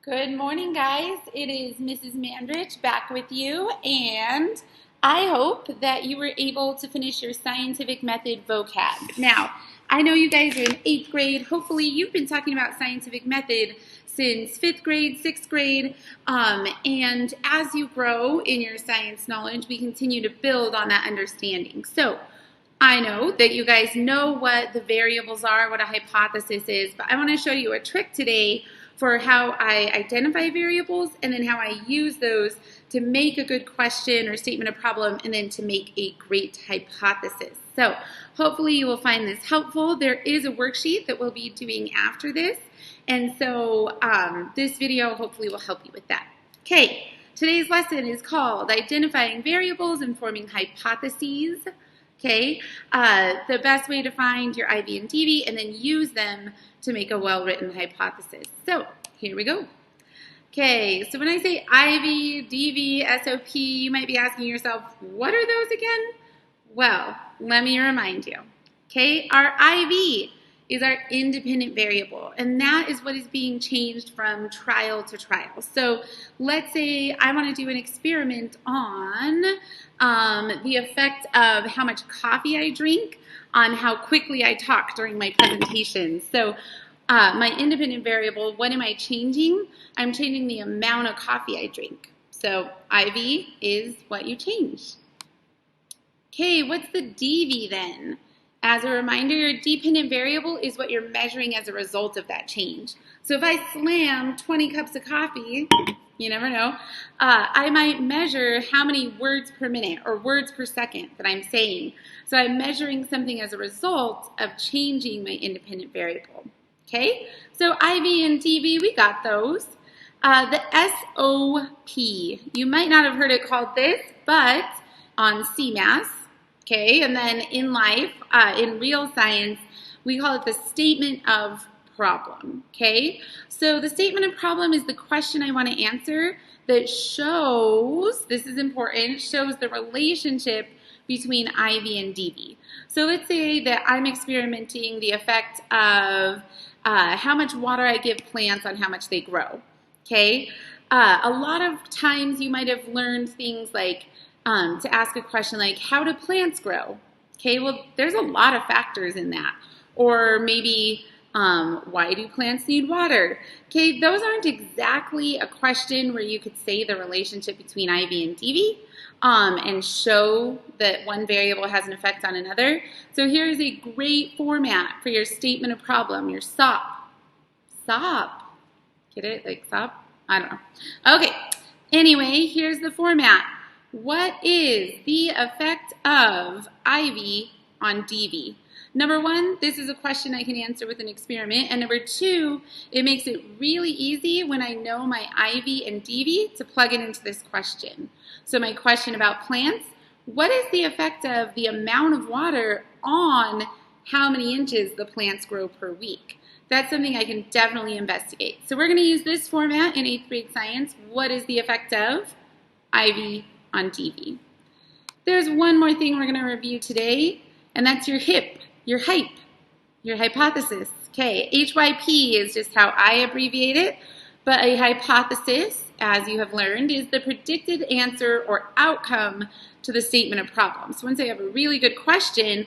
Good morning, guys. It is Mrs. Mandrich back with you, and I hope that you were able to finish your scientific method vocab. Now, I know you guys are in 8th grade. Hopefully, you've been talking about scientific method since 5th grade, 6th grade, and as you grow in your science knowledge, we continue to build on that understanding. So, I know that you guys know what the variables are, what a hypothesis is, but I want to show you a trick today for how I identify variables and then how I use those to make a good question or statement of problem and then to make a great hypothesis. So hopefully you will find this helpful. There is a worksheet that we'll be doing after this, and so this video hopefully will help you with that. Okay, today's lesson is called Identifying Variables and Forming Hypotheses. Okay, the best way to find your IV and DV and then use them to make a well-written hypothesis. So here we go. Okay, so when I say IV, DV, SOP, you might be asking yourself, what are those again? Well, let me remind you. Okay, our IV is our independent variable, and that is what is being changed from trial to trial. So let's say I want to do an experiment on the effect of how much coffee I drink on how quickly I talk during my presentation. So my independent variable, what am I changing? I'm changing the amount of coffee I drink. So IV is what you change. Okay, what's the DV then? As a reminder, your dependent variable is what you're measuring as a result of that change. So if I slam 20 cups of coffee, you never know, I might measure how many words per minute or words per second that I'm saying. So I'm measuring something as a result of changing my independent variable. Okay, so IV and DV, we got those. The SOP, you might not have heard it called this, but on CMAS, okay, and then in life, in real science, we call it the statement of problem, okay? So the statement of problem is the question I want to answer that shows, this is important, shows the relationship between IV and DV. So let's say that I'm experimenting the effect of how much water I give plants on how much they grow, okay? A lot of times you might have learned things like to ask a question like, how do plants grow? Okay, well, there's a lot of factors in that. Or maybe, why do plants need water? Okay, those aren't exactly a question where you could say the relationship between IV and DV and show that one variable has an effect on another. So here's a great format for your statement of problem, your SOP. SOP. Get it? Like SOP? I don't know. Okay, anyway, here's the format. What is the effect of IV on DV? Number one, this is a question I can answer with an experiment. And number two, it makes it really easy when I know my IV and DV to plug it into this question. So my question about plants, what is the effect of the amount of water on how many inches the plants grow per week? That's something I can definitely investigate. So we're going to use this format in 8th grade science. What is the effect of IV on DV? There's one more thing we're going to review today, and that's your HIP, your hype, your hypothesis. Okay, HYP is just how I abbreviate it, but a hypothesis, as you have learned, is the predicted answer or outcome to the statement of problem. So once I have a really good question,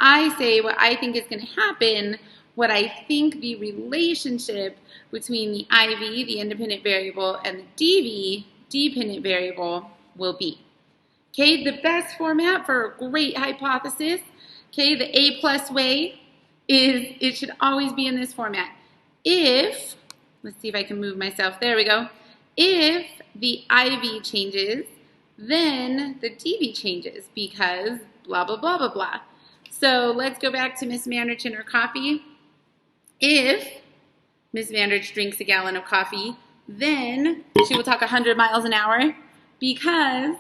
I say what I think is going to happen, what I think the relationship between the IV, the independent variable, and the DV, dependent variable, will be. Okay, the best format for a great hypothesis, okay, the A+ way is it should always be in this format. If, let's see if I can move myself, there we go. If the IV changes, then the DV changes because blah, blah, blah, blah, blah. So let's go back to Miss Mandrich and her coffee. If Miss Mandrich drinks a gallon of coffee, then she will talk 100 miles an hour because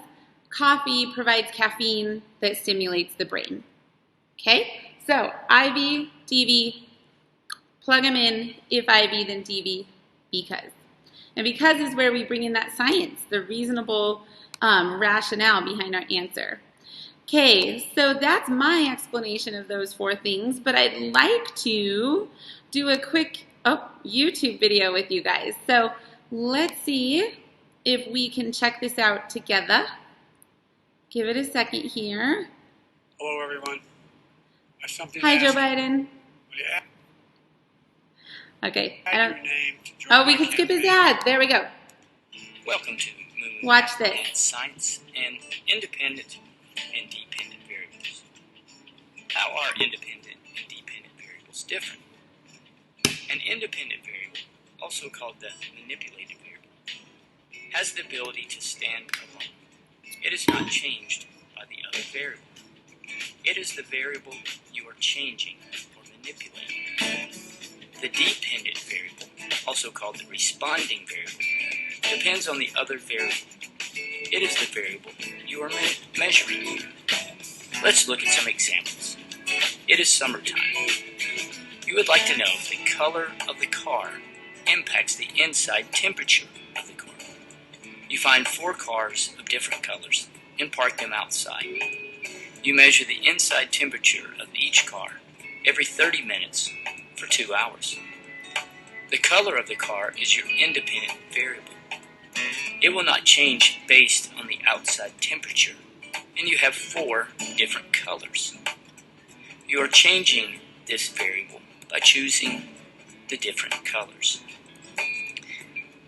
coffee provides caffeine that stimulates the brain. Okay, so IV, DV, plug them in. If IV, then DV, because. And because is where we bring in that science, the reasonable rationale behind our answer. Okay, so that's my explanation of those 4 things, but I'd like to do a quick YouTube video with you guys. So let's see if we can check this out together. Give it a second here. Hello, everyone. Hi, Joe Biden. Yeah. Okay. Add your name to join Oh, we my can skip his campaign. ad. There we go. Welcome to Moon Watch Math this. and Science and Independent and Dependent Variables. How are independent and dependent variables different? An independent variable, also called the manipulated variable, has the ability to stand alone. It is not changed by the other variable. It is the variable you are changing or manipulating. The dependent variable, also called the responding variable, depends on the other variable. It is the variable you are measuring. Let's look at some examples. It is summertime. You would like to know if the color of the car impacts the inside temperature of the car. You find 4 cars of different colors and park them outside. You measure the inside temperature of each car every 30 minutes for 2 hours. The color of the car is your independent variable. It will not change based on the outside temperature, and you have 4 different colors. You are changing this variable by choosing the different colors.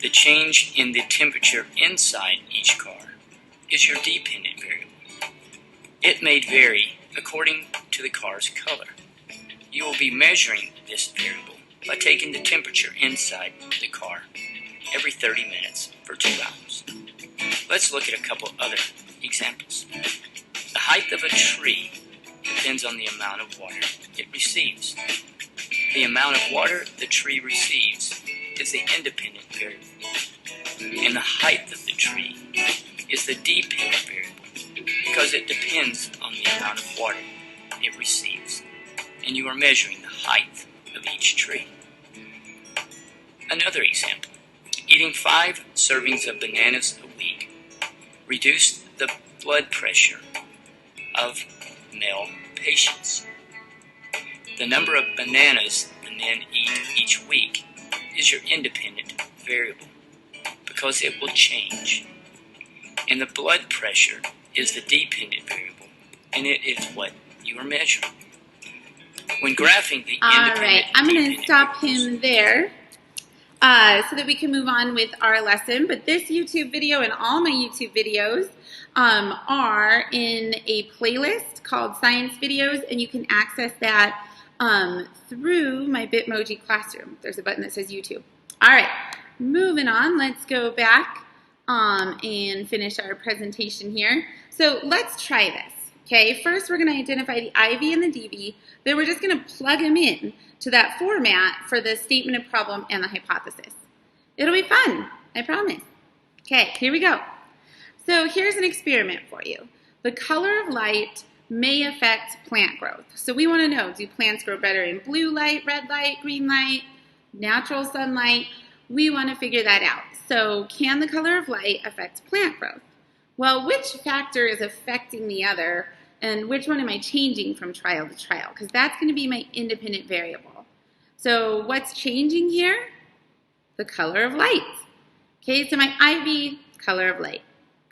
The change in the temperature inside each car is your dependent variable. It may vary according to the car's color. You will be measuring this variable by taking the temperature inside the car every 30 minutes for 2 hours. Let's look at a couple other examples. The height of a tree depends on the amount of water it receives. The amount of water the tree receives is the independent variable, and the height of the tree is the dependent variable because it depends on the amount of water it receives, and you are measuring the height of each tree. Another example, eating 5 servings of bananas a week reduced the blood pressure of male patients. The number of bananas the men eat each week is your independent variable because it will change. And the blood pressure is the dependent variable, and it is what you are measuring. When graphing the independent... All right, I'm going to stop him there so that we can move on with our lesson. But this YouTube video and all my YouTube videos are in a playlist called Science Videos, and you can access that through my Bitmoji Classroom. There's a button that says YouTube. All right, moving on. Let's go back and finish our presentation here. So let's try this. Okay, first we're going to identify the IV and the DV. Then we're just going to plug them in to that format for the statement of problem and the hypothesis. It'll be fun, I promise. Okay, here we go. So here's an experiment for you. The color of light may affect plant growth. So we want to know, do plants grow better in blue light, red light, green light, natural sunlight? We want to figure that out. So can the color of light affect plant growth? Well, which factor is affecting the other, and which one am I changing from trial to trial? Because that's going to be my independent variable. So what's changing here? The color of light. Okay, so my IV, color of light.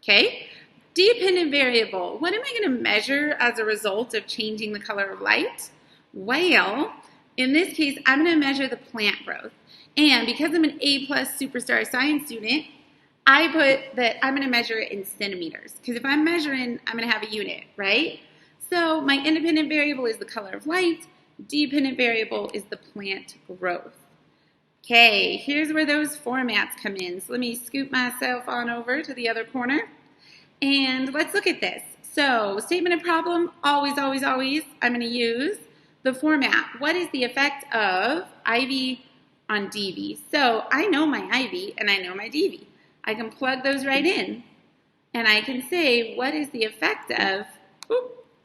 Okay, dependent variable. What am I going to measure as a result of changing the color of light? Well, in this case, I'm going to measure the plant growth. And because I'm an A+ superstar science student, I put that I'm going to measure it in centimeters. Because if I'm measuring, I'm going to have a unit, right? So my independent variable is the color of light. Dependent variable is the plant growth. Okay, here's where those formats come in. So let me scoot myself on over to the other corner. And let's look at this. So statement of problem, always, always, always, I'm going to use the format. What is the effect of IV on DV? So I know my IV and I know my DV. I can plug those right in. And I can say, what is the effect of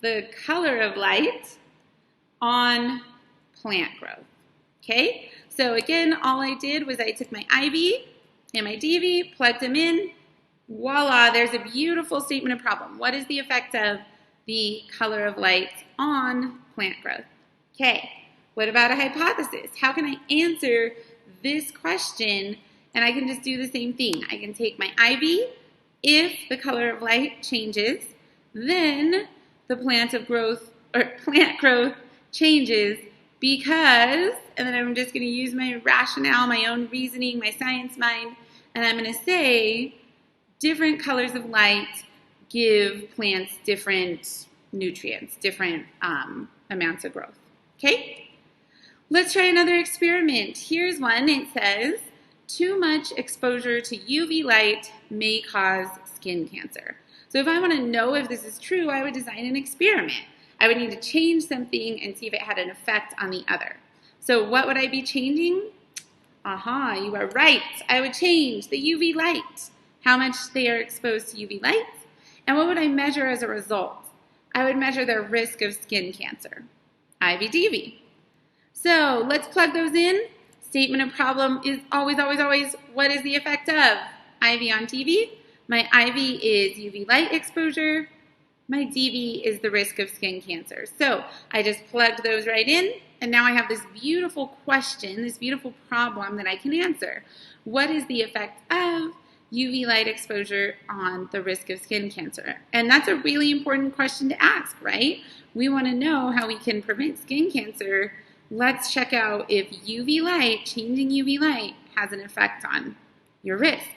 the color of light on plant growth? Okay, so again, all I did was I took my IV and my DV, plugged them in. Voila, there's a beautiful statement of problem. What is the effect of the color of light on plant growth? Okay, what about a hypothesis? How can I answer this question and I can just do the same thing. I can take my IV. If the color of light changes, then the plant growth changes because, and then I'm just going to use my rationale, my own reasoning, my science mind, and I'm going to say different colors of light give plants different nutrients, different amounts of growth. Okay? Let's try another experiment. Here's one. It says, too much exposure to UV light may cause skin cancer. So if I want to know if this is true, I would design an experiment. I would need to change something and see if it had an effect on the other. So what would I be changing? Aha, you are right. I would change the UV light, how much they are exposed to UV light. And what would I measure as a result? I would measure their risk of skin cancer, IVDV. So let's plug those in. Statement of problem is always, always, always, what is the effect of IV on DV? My IV is UV light exposure. My DV is the risk of skin cancer. So I just plugged those right in, and now I have this beautiful question, this beautiful problem that I can answer. What is the effect of UV light exposure on the risk of skin cancer? And that's a really important question to ask, right? We want to know how we can prevent skin cancer. Let's check out if UV light, changing UV light, has an effect on your risk.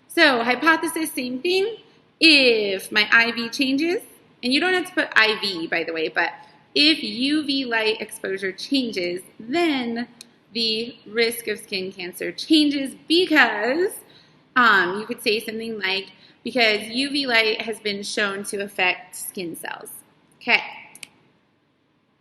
So hypothesis, same thing. If my IV changes, and you don't have to put IV, by the way, but if UV light exposure changes, then the risk of skin cancer changes because you could say something like, because UV light has been shown to affect skin cells. Okay.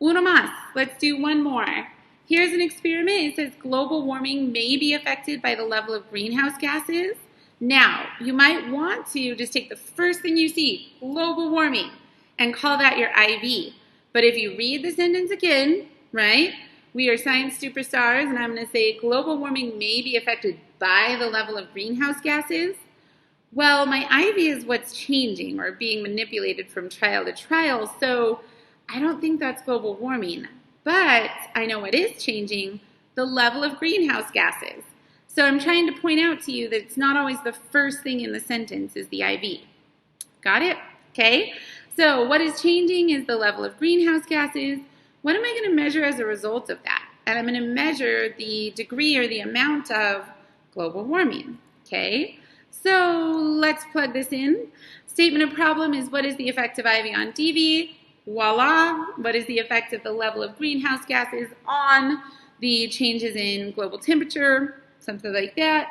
Uno más. Let's do one more. Here's an experiment. It says global warming may be affected by the level of greenhouse gases. Now, you might want to just take the first thing you see, global warming, and call that your IV. But if you read the sentence again, right, we are science superstars, and I'm going to say global warming may be affected by the level of greenhouse gases. Well, my IV is what's changing or being manipulated from trial to trial, so I don't think that's global warming. But I know what is changing, the level of greenhouse gases. So I'm trying to point out to you that it's not always the first thing in the sentence is the IV. Got it? Okay. So what is changing is the level of greenhouse gases. What am I going to measure as a result of that? And I'm going to measure the degree or the amount of global warming. Okay. So let's plug this in. Statement of problem is what is the effect of IV on DV? Voila. What is the effect of the level of greenhouse gases on the changes in global temperature? Something like that.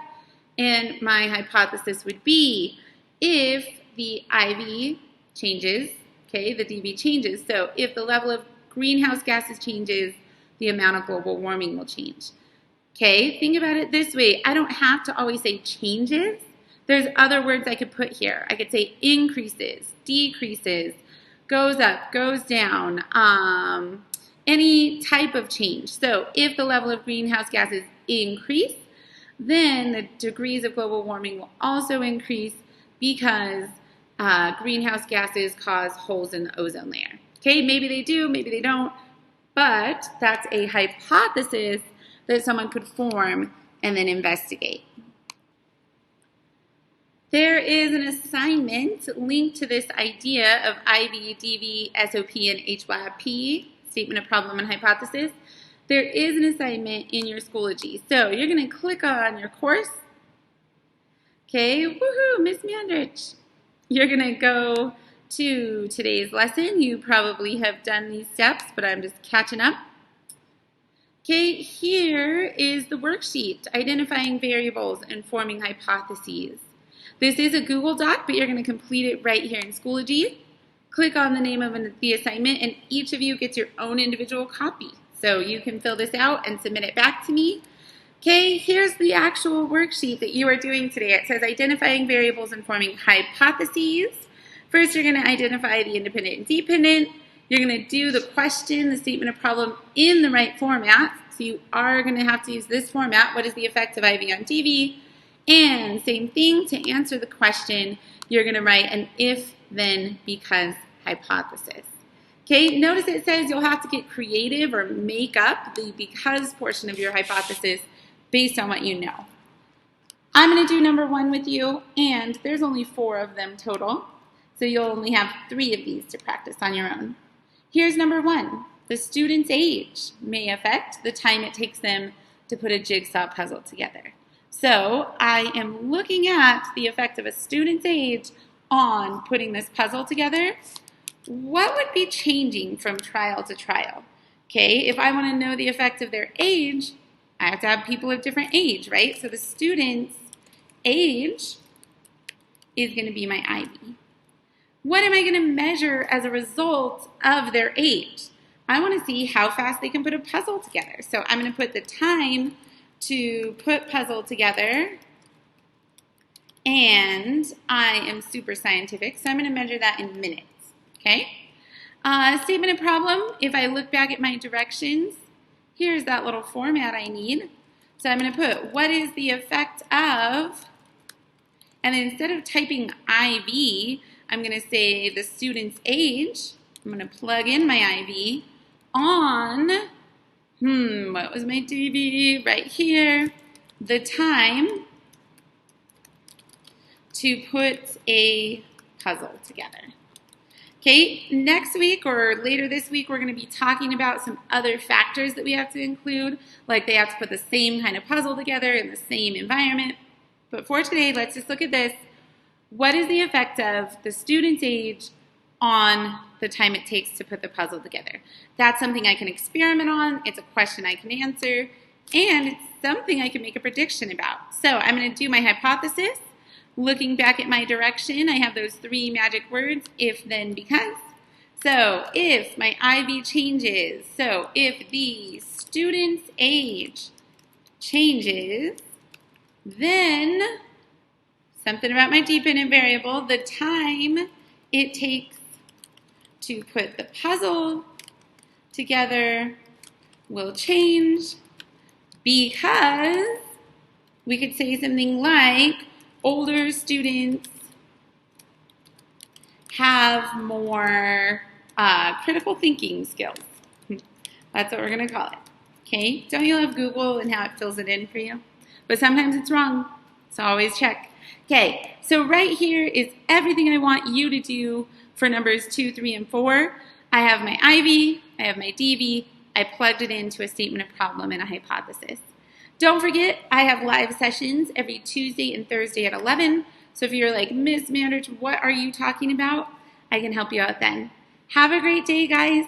And my hypothesis would be if the IV changes, okay, the DV changes. So if the level of greenhouse gases changes, the amount of global warming will change. Okay, think about it this way. I don't have to always say changes. There's other words I could put here. I could say increases, decreases, goes up, goes down, any type of change. So if the level of greenhouse gases increase, then the degrees of global warming will also increase because greenhouse gases cause holes in the ozone layer. Okay, maybe they do, maybe they don't, but that's a hypothesis that someone could form and then investigate. There is an assignment linked to this idea of IV, DV, SOP, and HYP, statement of problem and hypothesis. There is an assignment in your Schoology. So you're going to click on your course. Okay, woohoo, Miss Mandrich. You're going to go to today's lesson. You probably have done these steps, but I'm just catching up. Okay, here is the worksheet, identifying variables and forming hypotheses. This is a Google Doc, but you're going to complete it right here in Schoology. Click on the name of the assignment, and each of you gets your own individual copy. So you can fill this out and submit it back to me. Okay, here's the actual worksheet that you are doing today. It says identifying variables and forming hypotheses. First, you're going to identify the independent and dependent. You're going to do the question, the statement of problem in the right format. So you are going to have to use this format. What is the effect of IV on DV? And same thing, to answer the question, you're going to write an if, then, because hypothesis. Okay, notice it says you'll have to get creative or make up the because portion of your hypothesis based on what you know. I'm going to do number 1 with you, and there's only 4 of them total, so you'll only have 3 of these to practice on your own. Here's number 1. The student's age may affect the time it takes them to put a jigsaw puzzle together. So I am looking at the effect of a student's age on putting this puzzle together. What would be changing from trial to trial? Okay, if I want to know the effect of their age, I have to have people of different age, right? So the student's age is going to be my IV. What am I going to measure as a result of their age? I want to see how fast they can put a puzzle together. So I'm going to put the time to put puzzle together, and I am super scientific, so I'm going to measure that in minutes, okay? Statement of problem, if I look back at my directions, here's that little format I need. So I'm going to put what is the effect of, and then instead of typing IV, I'm going to say the student's age. I'm going to plug in my IV on, what was my DV? Right here. The time to put a puzzle together. Okay, next week or later this week, we're going to be talking about some other factors that we have to include, like they have to put the same kind of puzzle together in the same environment. But for today, let's just look at this. What is the effect of the student's age on the time it takes to put the puzzle together? That's something I can experiment on. It's a question I can answer, and it's something I can make a prediction about. So I'm going to do my hypothesis. Looking back at my direction, I have those 3 magic words, if, then, because. So if my IV changes, so if the student's age changes, then something about my dependent variable, the time it takes to put the puzzle together will change, because we could say something like older students have more critical thinking skills. That's what we're going to call it. Okay? Don't you love Google and how it fills it in for you? But sometimes it's wrong, so always check. Okay, so right here is everything I want you to do for numbers 2, 3, and 4. I have my IV, I have my DV, I plugged it into a statement of problem and a hypothesis. Don't forget, I have live sessions every Tuesday and Thursday at 11. So if you're like, Ms. Mandrich, what are you talking about? I can help you out then. Have a great day, guys.